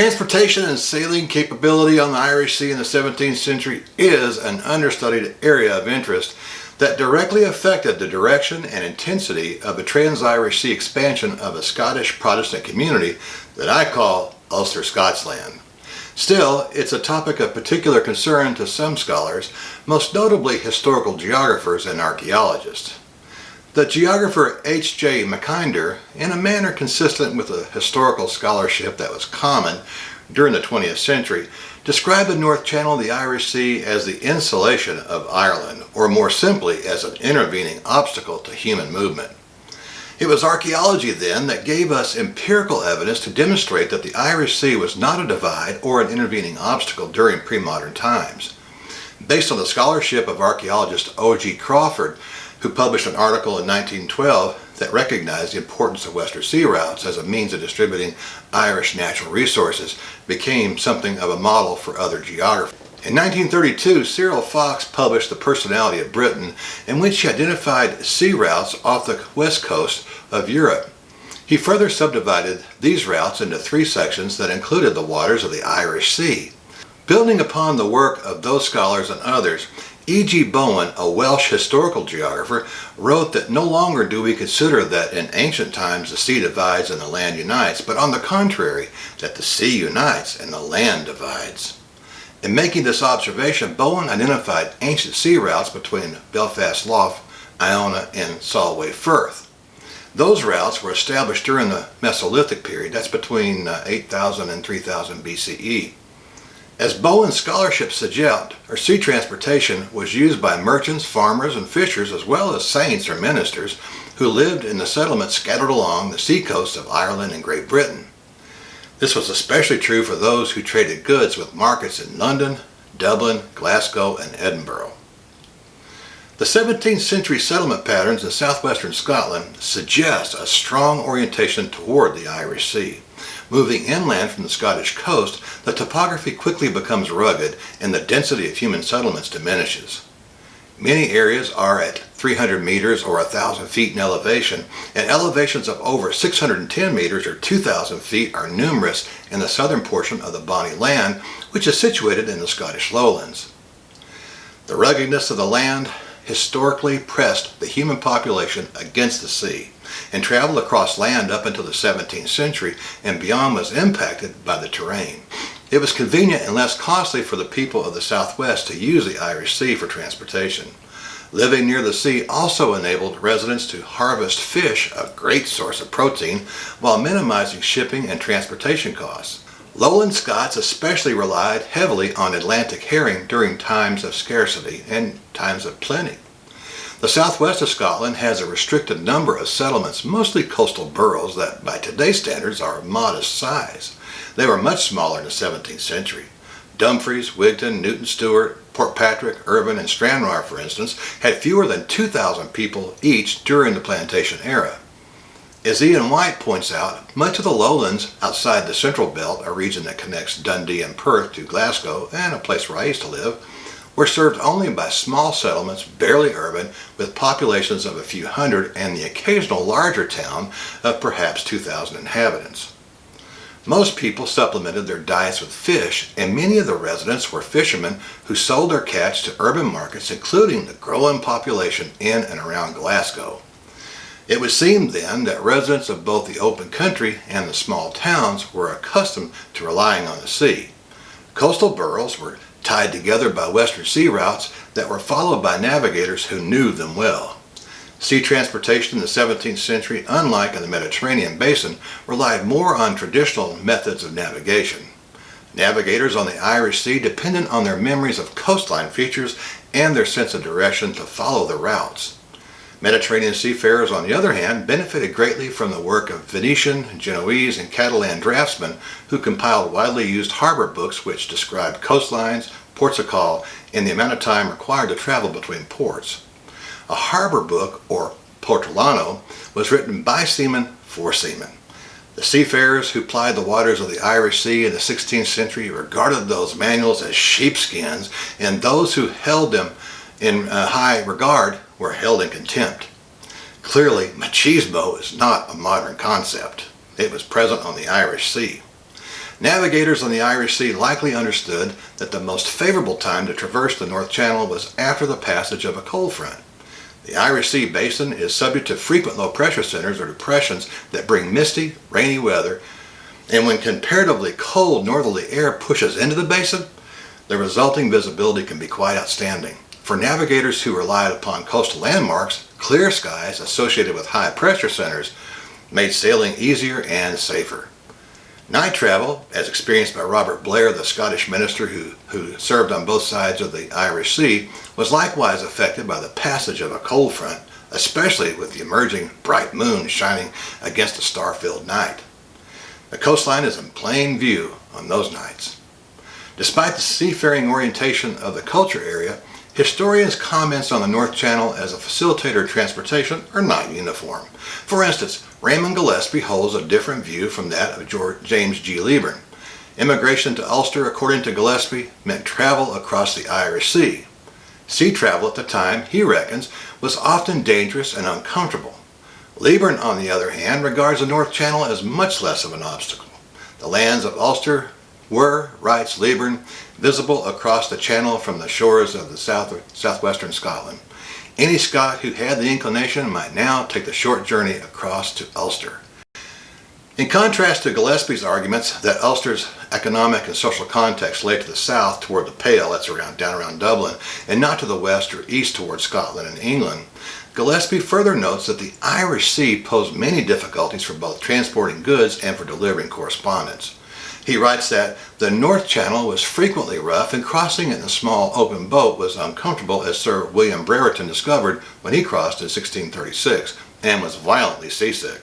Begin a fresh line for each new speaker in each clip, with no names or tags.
Transportation and sailing capability on the Irish Sea in the 17th century is an understudied area of interest that directly affected the direction and intensity of the Trans-Irish Sea expansion of a Scottish Protestant community that I call Ulster Scots land. Still, it's a topic of particular concern to some scholars, most notably historical geographers and archaeologists. The geographer H.J. Mackinder, in a manner consistent with the historical scholarship that was common during the 20th century, described the North Channel of the Irish Sea as the insulation of Ireland, or more simply as an intervening obstacle to human movement. It was archaeology then that gave us empirical evidence to demonstrate that the Irish Sea was not a divide or an intervening obstacle during pre-modern times. Based on the scholarship of archaeologist O.G. Crawford, who published an article in 1912 that recognized the importance of Western sea routes as a means of distributing Irish natural resources, became something of a model for other geographers. In 1932, Cyril Fox published The Personality of Britain, in which he identified sea routes off the west coast of Europe. He further subdivided these routes into three sections that included the waters of the Irish Sea. Building upon the work of those scholars and others, E.G. Bowen, a Welsh historical geographer, wrote that no longer do we consider that in ancient times the sea divides and the land unites, but on the contrary, that the sea unites and the land divides. In making this observation, Bowen identified ancient sea routes between Belfast Lough, Iona, and Solway Firth. Those routes were established during the Mesolithic period, that's between 8000 and 3000 BCE. As Bowen's scholarship suggests, sea transportation was used by merchants, farmers, and fishers, as well as saints or ministers who lived in the settlements scattered along the seacoasts of Ireland and Great Britain. This was especially true for those who traded goods with markets in London, Dublin, Glasgow, and Edinburgh. The 17th century settlement patterns in southwestern Scotland suggest a strong orientation toward the Irish Sea. Moving inland from the Scottish coast, the topography quickly becomes rugged and the density of human settlements diminishes. Many areas are at 300 meters or 1,000 feet in elevation, and elevations of over 610 meters or 2,000 feet are numerous in the southern portion of the Bonny land, which is situated in the Scottish Lowlands. The ruggedness of the land historically pressed the human population against the sea, and travel across land up until the 17th century and beyond was impacted by the terrain. It was convenient and less costly for the people of the Southwest to use the Irish Sea for transportation. Living near the sea also enabled residents to harvest fish, a great source of protein, while minimizing shipping and transportation costs. Lowland Scots especially relied heavily on Atlantic herring during times of scarcity and times of plenty. The southwest of Scotland has a restricted number of settlements, mostly coastal boroughs that by today's standards are of modest size. They were much smaller in the 17th century. Dumfries, Wigton, Newton Stewart, Portpatrick, Irvine, and Stranraer, for instance, had fewer than 2,000 people each during the plantation era. As Ian White points out, much of the lowlands outside the Central Belt, a region that connects Dundee and Perth to Glasgow and a place where I used to live, were served only by small settlements, barely urban, with populations of a few hundred and the occasional larger town of perhaps 2,000 inhabitants. Most people supplemented their diets with fish, and many of the residents were fishermen who sold their catch to urban markets, including the growing population in and around Glasgow. It would seem then that residents of both the open country and the small towns were accustomed to relying on the sea. Coastal boroughs were tied together by western sea routes that were followed by navigators who knew them well. Sea transportation in the 17th century, unlike in the Mediterranean basin, relied more on traditional methods of navigation. Navigators on the Irish Sea depended on their memories of coastline features and their sense of direction to follow the routes. Mediterranean seafarers, on the other hand, benefited greatly from the work of Venetian, Genoese, and Catalan draftsmen who compiled widely used harbor books which described coastlines, ports of call, and the amount of time required to travel between ports. A harbor book, or portolano, was written by seamen for seamen. The seafarers who plied the waters of the Irish Sea in the 16th century regarded those manuals as sheepskins, and those who held them in high regard were held in contempt. Clearly, machismo is not a modern concept. It was present on the Irish Sea. Navigators on the Irish Sea likely understood that the most favorable time to traverse the North Channel was after the passage of a cold front. The Irish Sea basin is subject to frequent low pressure centers or depressions that bring misty, rainy weather, and when comparatively cold northerly air pushes into the basin, the resulting visibility can be quite outstanding. For navigators who relied upon coastal landmarks, clear skies associated with high pressure centers made sailing easier and safer. Night travel, as experienced by Robert Blair, the Scottish minister who served on both sides of the Irish Sea, was likewise affected by the passage of a cold front, especially with the emerging bright moon shining against a star-filled night. The coastline is in plain view on those nights. Despite the seafaring orientation of the culture area, historians' comments on the North Channel as a facilitator of transportation are not uniform. For instance, Raymond Gillespie holds a different view from that of James G. Leyburn. Immigration to Ulster, according to Gillespie, meant travel across the Irish Sea. Sea travel at the time, he reckons, was often dangerous and uncomfortable. Leyburn, on the other hand, regards the North Channel as much less of an obstacle. The lands of Ulster were, writes Leyburn, visible across the channel from the shores of the southwestern Scotland. Any Scot who had the inclination might now take the short journey across to Ulster. In contrast to Gillespie's arguments that Ulster's economic and social context lay to the south toward the Pale, that's down around Dublin, and not to the west or east toward Scotland and England, Gillespie further notes that the Irish Sea posed many difficulties for both transporting goods and for delivering correspondence. He writes that the North Channel was frequently rough and crossing in a small open boat was uncomfortable, as Sir William Brereton discovered when he crossed in 1636 and was violently seasick.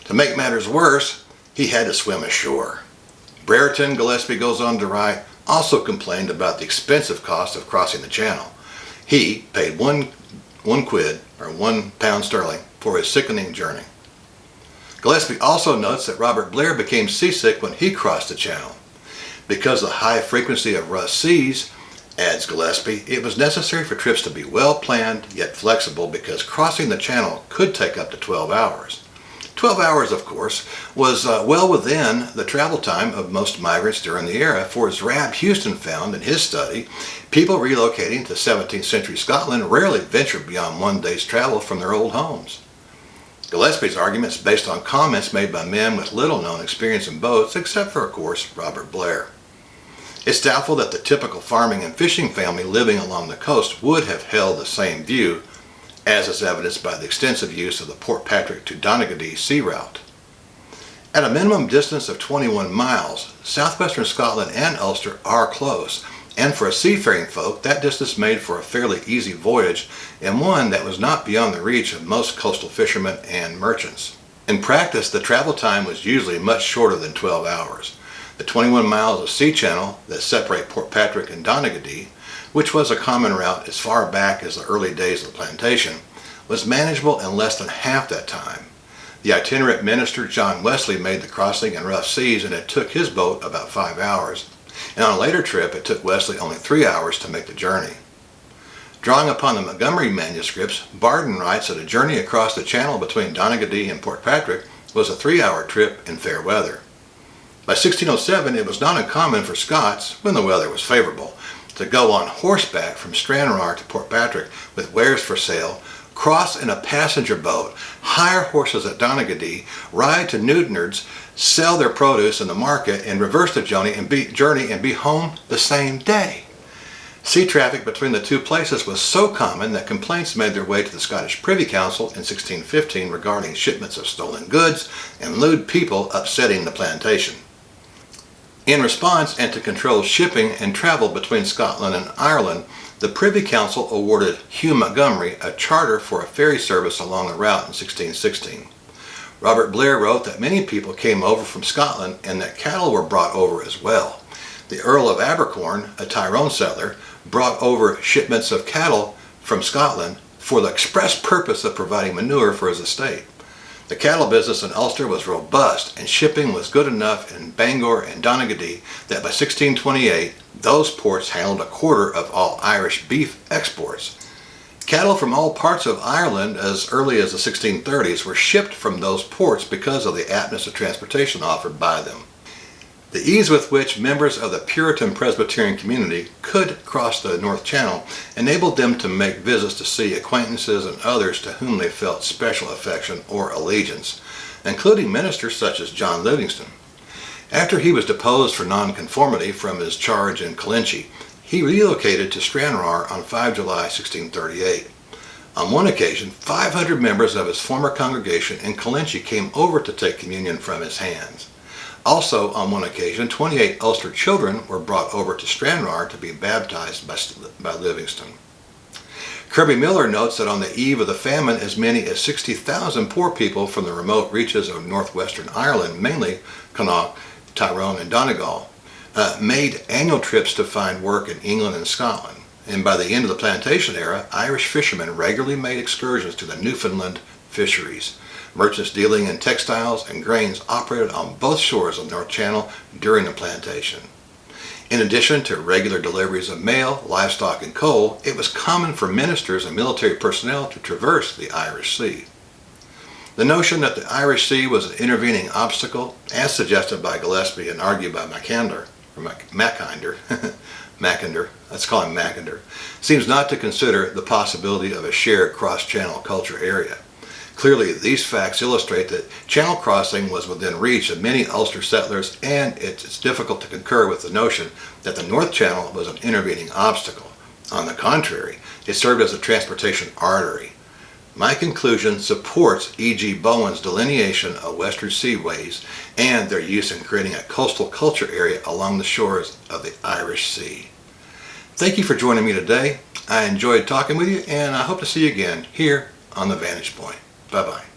To make matters worse, he had to swim ashore. Brereton, Gillespie goes on to write, also complained about the expensive cost of crossing the channel. He paid one quid or £1 sterling for his sickening journey. Gillespie also notes that Robert Blair became seasick when he crossed the channel. Because of the high frequency of rough seas, adds Gillespie, it was necessary for trips to be well planned yet flexible because crossing the channel could take up to 12 hours. 12 hours, of course, was well within the travel time of most migrants during the era, for as Rab Houston found in his study, people relocating to 17th century Scotland rarely ventured beyond one day's travel from their old homes. Gillespie's argument is based on comments made by men with little known experience in boats, except for, of course, Robert Blair. It's doubtful that the typical farming and fishing family living along the coast would have held the same view, as is evidenced by the extensive use of the Portpatrick to Donaghadee sea route. At a minimum distance of 21 miles, southwestern Scotland and Ulster are close, and for a seafaring folk, that distance made for a fairly easy voyage, and one that was not beyond the reach of most coastal fishermen and merchants. In practice, the travel time was usually much shorter than 12 hours. The 21 miles of sea channel that separate Portpatrick and Donaghadee, which was a common route as far back as the early days of the plantation, was manageable in less than half that time. The itinerant minister John Wesley made the crossing in rough seas, and it took his boat about 5 hours. And on a later trip, it took Wesley only 3 hours to make the journey. Drawing upon the Montgomery manuscripts, Barden writes that a journey across the channel between Donaghadee and Portpatrick was a 3-hour trip in fair weather. By 1607, it was not uncommon for Scots, when the weather was favorable, to go on horseback from Stranraer to Portpatrick with wares for sale, cross in a passenger boat, hire horses at Donaghadee, ride to Newtonards, sell their produce in the market, and reverse the journey and be home the same day. Sea traffic between the two places was so common that complaints made their way to the Scottish Privy Council in 1615 regarding shipments of stolen goods and lewd people upsetting the plantation. In response, and to control shipping and travel between Scotland and Ireland, the Privy Council awarded Hugh Montgomery a charter for a ferry service along the route in 1616. Robert Blair wrote that many people came over from Scotland and that cattle were brought over as well. The Earl of Abercorn, a Tyrone settler, brought over shipments of cattle from Scotland for the express purpose of providing manure for his estate. The cattle business in Ulster was robust, and shipping was good enough in Bangor and Donaghadee that by 1628 those ports handled a quarter of all Irish beef exports. Cattle from all parts of Ireland as early as the 1630s were shipped from those ports because of the aptness of transportation offered by them. The ease with which members of the Puritan Presbyterian community could cross the North Channel enabled them to make visits to see acquaintances and others to whom they felt special affection or allegiance, including ministers such as John Livingston. After he was deposed for nonconformity from his charge in Colinchie, he relocated to Stranraer on 5 July 1638. On one occasion, 500 members of his former congregation in Colinchie came over to take communion from his hands. Also, on one occasion, 28 Ulster children were brought over to Stranraer to be baptized by Livingston. Kirby Miller notes that on the eve of the famine, as many as 60,000 poor people from the remote reaches of northwestern Ireland, mainly Connaught, Tyrone, and Donegal, made annual trips to find work in England and Scotland. And by the end of the plantation era, Irish fishermen regularly made excursions to the Newfoundland fisheries. Merchants dealing in textiles and grains operated on both shores of the North Channel during the plantation. In addition to regular deliveries of mail, livestock, and coal, it was common for ministers and military personnel to traverse the Irish Sea. The notion that the Irish Sea was an intervening obstacle, as suggested by Gillespie and argued by Mackinder, let's call him Mackinder, seems not to consider the possibility of a shared cross-channel culture area. Clearly, these facts illustrate that channel crossing was within reach of many Ulster settlers, and it's difficult to concur with the notion that the North Channel was an intervening obstacle. On the contrary, it served as a transportation artery. My conclusion supports E.G. Bowen's delineation of Western seaways and their use in creating a coastal culture area along the shores of the Irish Sea. Thank you for joining me today. I enjoyed talking with you, and I hope to see you again here on The Vantage Point. Bye-bye.